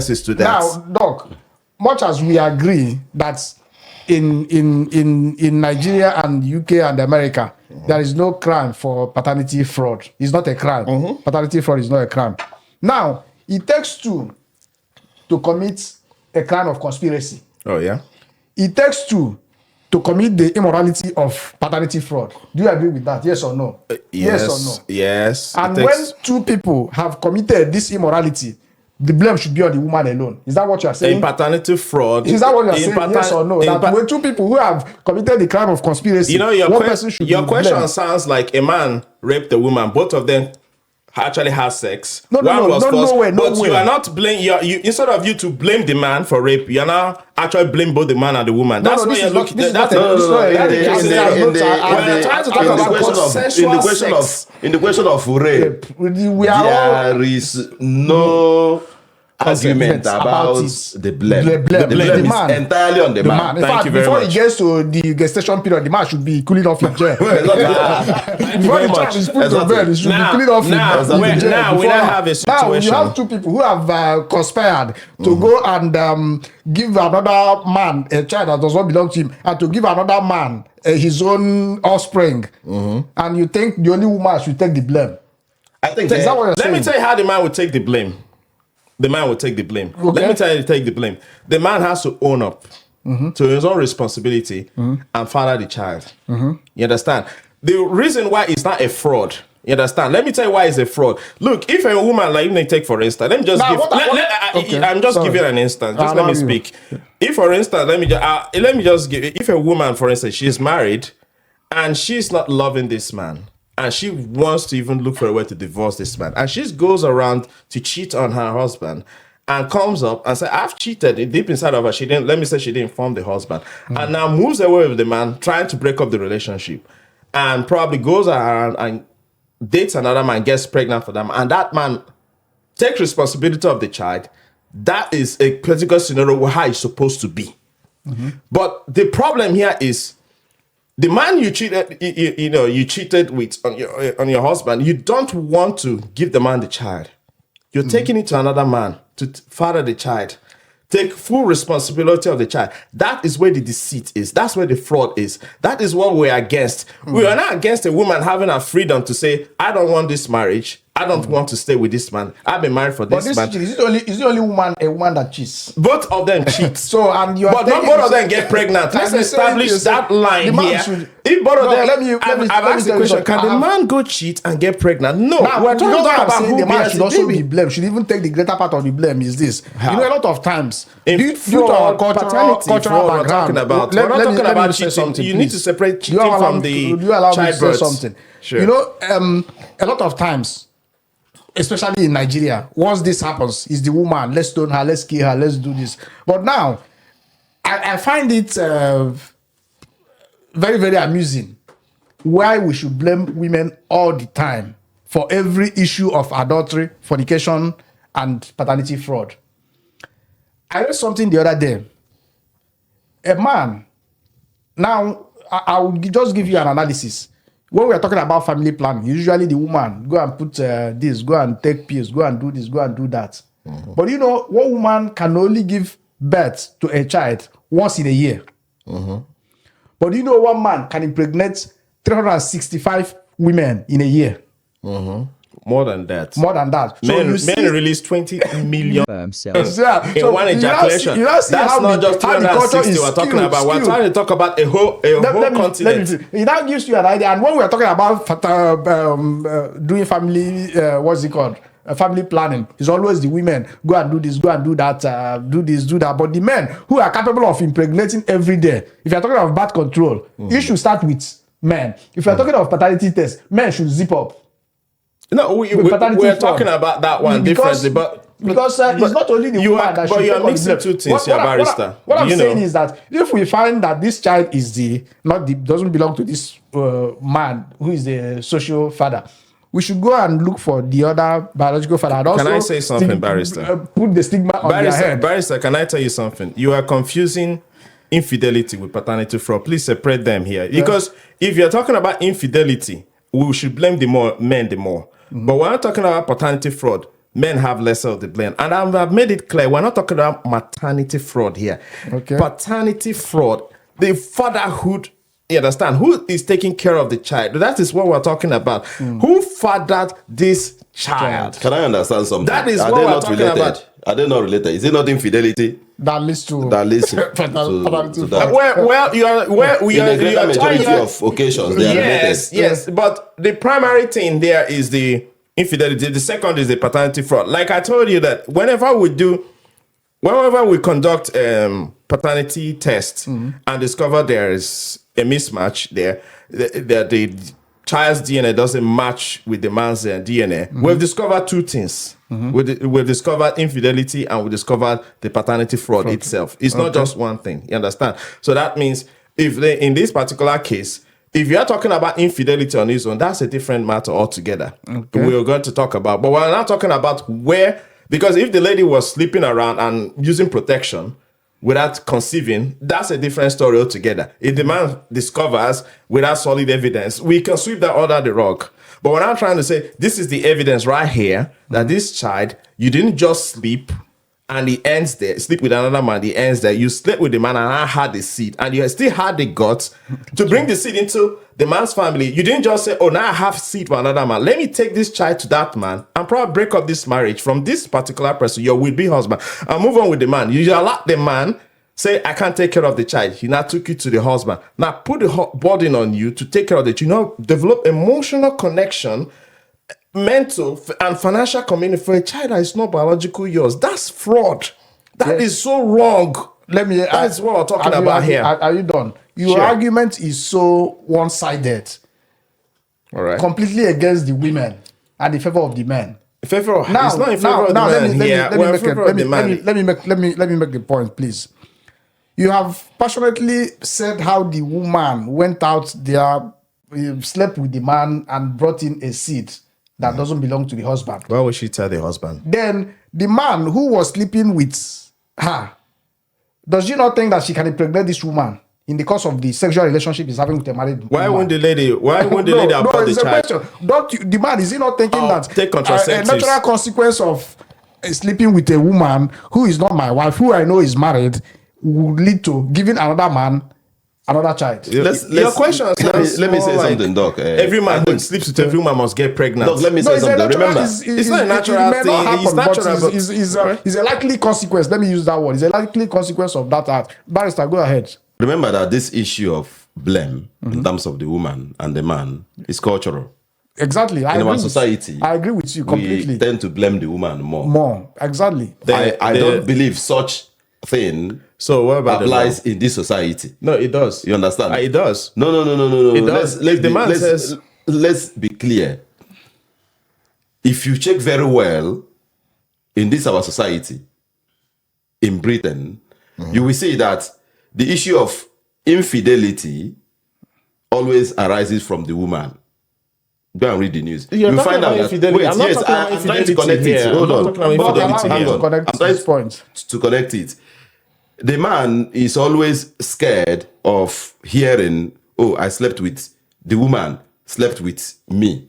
to that. Now, Doc, much as we agree that in Nigeria and UK and America, there is no crime for paternity fraud. It's not a crime. Paternity fraud is not a crime. Now, it takes two to commit a crime of conspiracy. Oh, yeah? It takes two to commit the immorality of paternity fraud. Do you agree with that? Yes or no? Yes or no? Yes. And when two people have committed this immorality, the blame should be on the woman alone. Is that what you are saying? In paternity fraud. Is that what you are saying? Yes or no? That when two people who have committed the crime of conspiracy, your question sounds like a man raped a woman. Both of them actually had sex. No way. You are not blame. You instead of you to blame the man for rape, you are now actually blame both the man and the woman. That's why you're looking. In the question of rape, there is no argument about the blame. The blame is entirely on the man. In fact, before he gets to the gestation period, the man should be cooling off in jail. Before the child is put to bed, he should be cooling off in jail. Now we now have a situation. Now you have two people who have conspired to go and give another man a child that does not belong to him, and to give another man his own offspring. And you think the only woman should take the blame? I think. Is that what you're saying? Let me tell you how the man would take the blame. The man will take the blame. Okay. Let me tell you to take the blame. The man has to own up to his own responsibility and father the child. You understand? The reason why it's not a fraud, you understand? Let me tell you why it's a fraud. Look, if a woman, like, let me take for instance, let me just I'm just giving an instance. Just let me speak. If, for instance, let me just give, if a woman, for instance, she's married and she's not loving this man, and she wants to even look for a way to divorce this man, and she goes around to cheat on her husband, and comes up and says, I've cheated. Deep inside of her, she didn't inform the husband, and now moves away with the man, trying to break up the relationship, and probably goes around and dates another man, gets pregnant for them, and that man takes responsibility of the child. That is a particular scenario where how it's supposed to be. But the problem here is, the man you cheated, you cheated with on your husband, you don't want to give the man the child. You're taking it to another man to father the child. Take full responsibility of the child. That is where the deceit is. That's where the fraud is. That is what we're against. We are not against a woman having her freedom to say, I don't want this marriage. I don't want to stay with this man. I've been married for this man. Is it only a woman that cheats? Both of them cheat. But not both of them get pregnant. Let's establish that line here. If both of them, I've asked the question, can the man go cheat and get pregnant? No. We're talking about who the man should also be blamed. Should even take the greater part of the blame. Is this? How? A lot of times, due to our cultural background, we're not talking about cheating. You need to separate cheating from the childbirth. Sure. A lot of times, especially in Nigeria, once this happens, is the woman, let's stone her, let's kill her, let's do this. But now, I find it very, very amusing why we should blame women all the time for every issue of adultery, fornication, and paternity fraud. I read something the other day. A man, now, I will just give you an analysis. When we are talking about family planning, usually the woman go and put this, go and take pills, go and do this, go and do that. But one woman can only give birth to a child once in a year. But one man can impregnate 365 women in a year. More than that. Men release 20 million cells in one ejaculation. That's not just 360 we're talking about. We're trying to talk about a whole continent. It now gives you an idea. And when we're talking about doing family, what's it called? Family planning, it's always the women go and do this, go and do that, do this, do that. But the men who are capable of impregnating every day, if you're talking of birth control, it should start with men. If you're talking of paternity test, men should zip up. No, we're talking about that one differently, because it's not only the woman that should. But you're mixing two things here, barrister. What I'm saying is that if we find that this child is doesn't belong to this man who is the social father, we should go and look for the other biological father. And also can I say something, barrister? Put the stigma on their head. Barrister, can I tell you something? You are confusing infidelity with paternity fraud. Please separate them here. Because if you're talking about infidelity, we should blame the men the more. But we're not talking about paternity fraud. men have lesser of the blame. And I've made it clear, we're not talking about maternity fraud here. Okay. Paternity fraud, the fatherhood, you understand, who is taking care of the child? That is what we're talking about. Who fathered this child? Can I understand something? That is Are what they we're not talking related? about. Are they not related? Is it not infidelity That leads to that leads to paternity that? Well, you are In a greater majority of occasions, they are yes, related. yes. But the primary thing there is the infidelity. The second is the paternity fraud. Like I told you that whenever we conduct paternity tests and discover there is a mismatch there, the child's DNA doesn't match with the man's DNA, we've discovered two things. We've discovered infidelity and we discovered the paternity fraud itself. It's not just one thing. You understand? So that means in this particular case, if you are talking about infidelity on its own, that's a different matter altogether. We're going to talk about, but we're not talking about where, because if the lady was sleeping around and using protection without conceiving, that's a different story altogether. If the man discovers without solid evidence, we can sweep that under the rug. But what I'm trying to say, this is the evidence right here that this child, you didn't just sleep and he ends there, sleep with another man, he ends there. You slept with the man and I had the seed, and you still had the guts to bring the seed into the man's family. You didn't just say, oh, now I have seed for another man. Let me take this child to that man and probably break up this marriage from this particular person, your will-be husband, and move on with the man. You allow the man say, I can't take care of the child. He now took you to the husband. Now put the burden on you to take care of it. You know, develop emotional connection, mental and financial commitment for a child that is not biological yours. That's fraud. That is so wrong. That's what we're talking about here. Are you done? Your argument is so one-sided. All right. Completely against the women and in favor of the men. It's not in favor of the man. Let me make the point, please. You have passionately said how the woman went out there, slept with the man and brought in a seed that doesn't belong to the husband. Why would she tell the husband? Then the man who was sleeping with her, does she not think that she can impregnate this woman in the course of the sexual relationship he's having with a married woman? Why wouldn't the lady abort the child? The man, is he not thinking that take contraceptives? A natural consequence of sleeping with a woman who is not my wife, who I know is married, would lead to giving another man another child? Your question. Let me say something, Doc. Every man who sleeps with every woman must get pregnant. Doc, let me say something. Remember, it's not a natural thing. It's a likely consequence. Let me use that word. It's a likely consequence of that act. Barrister, go ahead. Remember that this issue of blame in terms of the woman and the man is cultural. Exactly. In our society, I agree with you completely. We tend to blame the woman more. More. Exactly. I don't believe such thing applies in this society. No, it does. You understand? It does. No. It does. Let's be clear. If you check very well in this our society, in Britain, you will see that the issue of infidelity always arises from the woman. Go and read the news. You find out infidelity. I'm trying to connect it. Hold on. I'm trying to connect it. The man is always scared of hearing, oh, I slept with the woman, slept with me.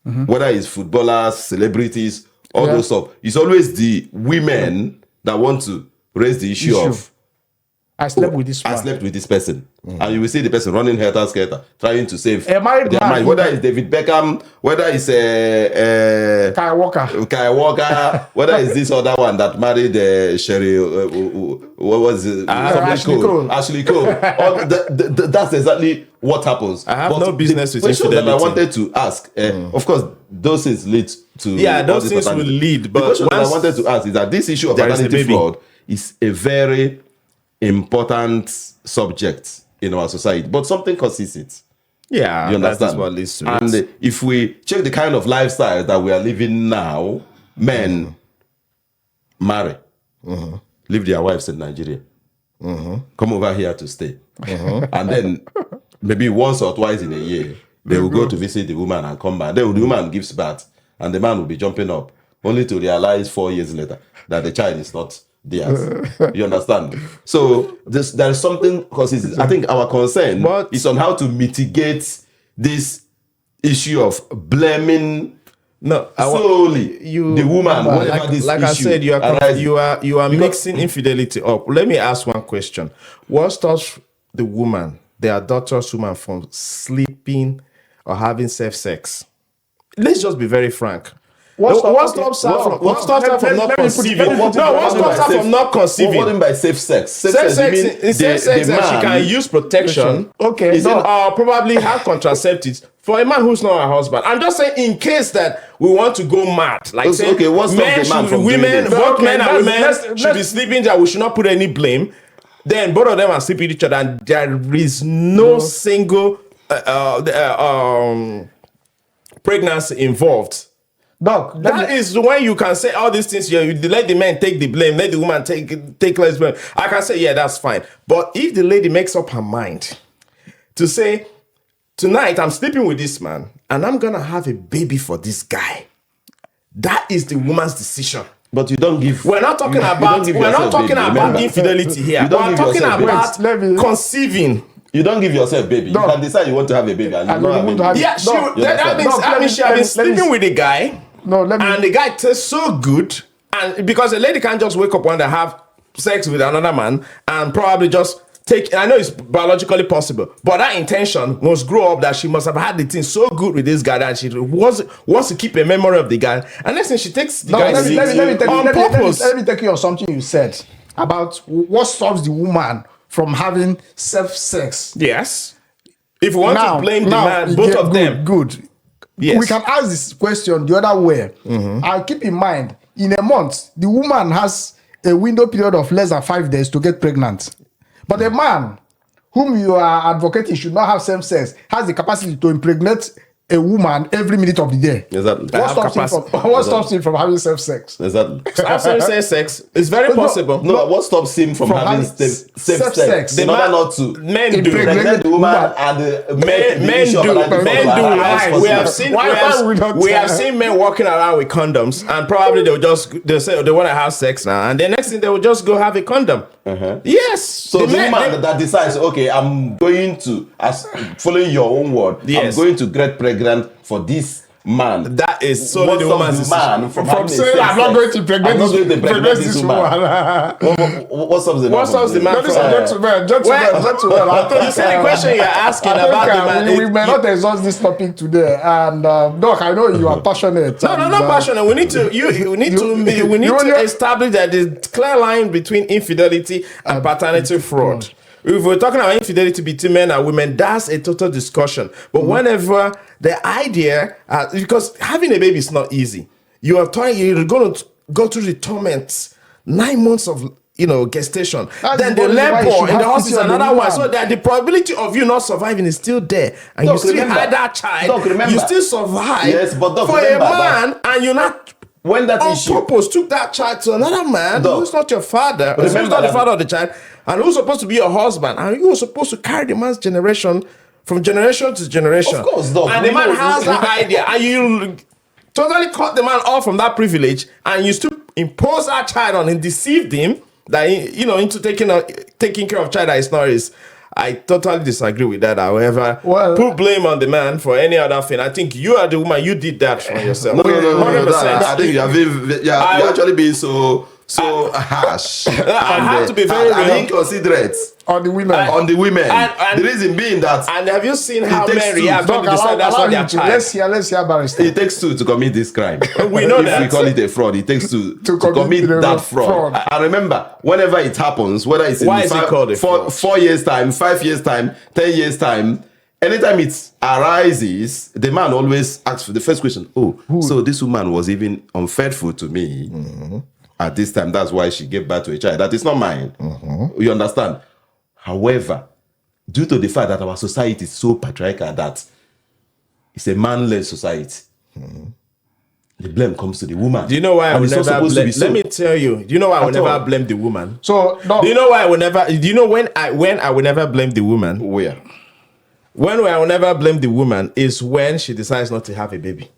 Whether it's footballers, celebrities, all those stuff. It's always the women that want to raise the issue of, I slept with this one. I slept with this person. And you will see the person running helter-skelter, trying to save a married their man. mind. Whether it's David Beckham, whether it's Kai Walker, whether it's this other one that married Sherry, what was it? Ashley Cole. That's exactly what happens. I have no business with infidelity. That I wanted to ask, of course, those things lead to... Yeah, those things will lead. But the question that I wanted to ask is that this issue of paternity fraud is a very important subject in our society, but something causes it. Yeah, you understand? that is what leads to it. And if we check the kind of lifestyle that we are living now, men marry, leave their wives in Nigeria, come over here to stay, and then maybe once or twice in a year they will go to visit the woman and come back. Then the woman gives birth, and the man will be jumping up, only to realize 4 years later that the child is not theirs. You understand? So there is something, because I think our concern is on how to mitigate this issue of blaming No, solely the woman, whenever this like I issue said, arises. you are mixing infidelity up. Let me ask one question: what stops the woman, the adulterous woman, from sleeping or having safe sex? Let's just be very frank. What stops her from not conceiving? What stops her from not conceiving? What do you mean by safe sex? Safe sex, in safe sex, she can use protection. Okay, or probably have contraceptives for a man who's not her husband. I'm just saying, in case that we want to go mad, like saying, what stops the man from doing women, this? both men and women should be sleeping there. We should not put any blame. Then both of them are sleeping with each other, and there is no single pregnancy involved. Doc, that is when you can say all these things. You let the man take the blame, let the woman take less blame. I can say, yeah, that's fine. But if the lady makes up her mind to say, tonight I'm sleeping with this man and I'm gonna have a baby for this guy, that is the woman's decision. But you don't give. We're not talking about infidelity here. We're talking about conceiving. You don't give yourself baby. No. You can decide you want to have a baby and you don't have a baby. Yeah, that means she has been sleeping with the guy. And the guy tastes so good, and because a lady can't just wake up one day and have sex with another man and probably just take. I know it's biologically possible, but that intention must grow up that she must have had the thing so good with this guy that she wants to keep a memory of the guy. And next thing she takes the guy on purpose. Let me take you on something you said about what stops the woman from having safe sex. Yes. If you want to blame the man, both of them. Good. Yes. We can ask this question the other way. I'll keep in mind, in a month, the woman has a window period of less than 5 days to get pregnant. But a man whom you are advocating should not have same sex has the capacity to impregnate a woman every minute of the day. Exactly. What stops him from having safe sex? Exactly. Absolutely safe sex. It's very possible. No, what stops him from having safe sex? The in order not to men do. Impregnate the woman and the men do. Right. We have seen men walking around with condoms, and probably they'll say they want to have sex now, and the next thing they will just go have a condom. Yes. So the woman that decides, okay, I'm going to, as following your own word, I'm going to get pregnant for this man. That is solely the woman's decision. From saying, I'm not going to impregnate this woman. What stops the man? What stops the man? Gentlemen. You see the question you're asking about the man. We may not exhaust this topic today. And Doc, I know you are passionate. No, not passionate. We need to establish that there's clear line between infidelity and paternity fraud. If we're talking about infidelity between men and women, that's a total discussion. But whenever the idea, because having a baby is not easy. You're going to go through the torments, 9 months of gestation. Then the labor in the house is another one. So that the probability of you not surviving is still there, and you still had that child. You still survive. Yes, but for a man, and you're not. When that on issue purpose took that child to another man who's not your father, who's not the father of the child, and who's supposed to be your husband, and you were supposed to carry the man's generation from generation to generation. Of course, Doc. And the man has that idea, and you totally cut the man off from that privilege, and you still impose that child on him, deceived him that into taking care of child that is not his. I totally disagree with that. However, put blame on the man for any other thing. I think you are the woman. You did that for yourself. No. I think you're actually being so harsh. I have to be very inconsiderate on the women. And the reason being that. And have you seen how men react when they decide that's what their child? Let's hear Barrister. It takes two to commit this crime. We know that. If we call it a fraud, it takes two to commit that fraud. And remember, whenever it happens, whether it's in 4 years' time, 5 years' time, 10 years' time, anytime it arises, the man always asks for the first question. So this woman was even unfaithful to me at this time. That's why she gave birth to a child. That is not mine. You understand? However, due to the fact that our society is so patriarchal that it's a man-led society, the blame comes to the woman. Do you know why I will never blame? Let me tell you. Do you know why I will never blame the woman? So, do you know why I will never? Do you know when I will never blame the woman? Where? When I will never blame the woman is when she decides not to have a baby.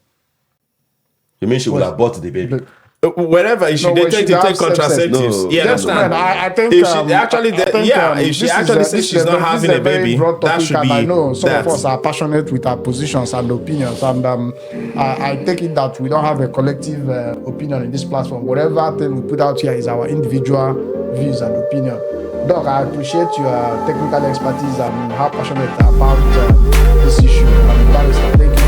You mean she will abort the baby? wherever if she No, they well, take she to take have sex. contraceptives. No, you understand? I think if she actually if she this actually is says she's not having a baby, that should be I know some that. of us are passionate with our positions and opinions, and I take it that we don't have a collective opinion in this platform. Whatever thing we put out here is our individual views and opinion. Doc, I appreciate your technical expertise and how passionate about this issue. Barrister, thank you.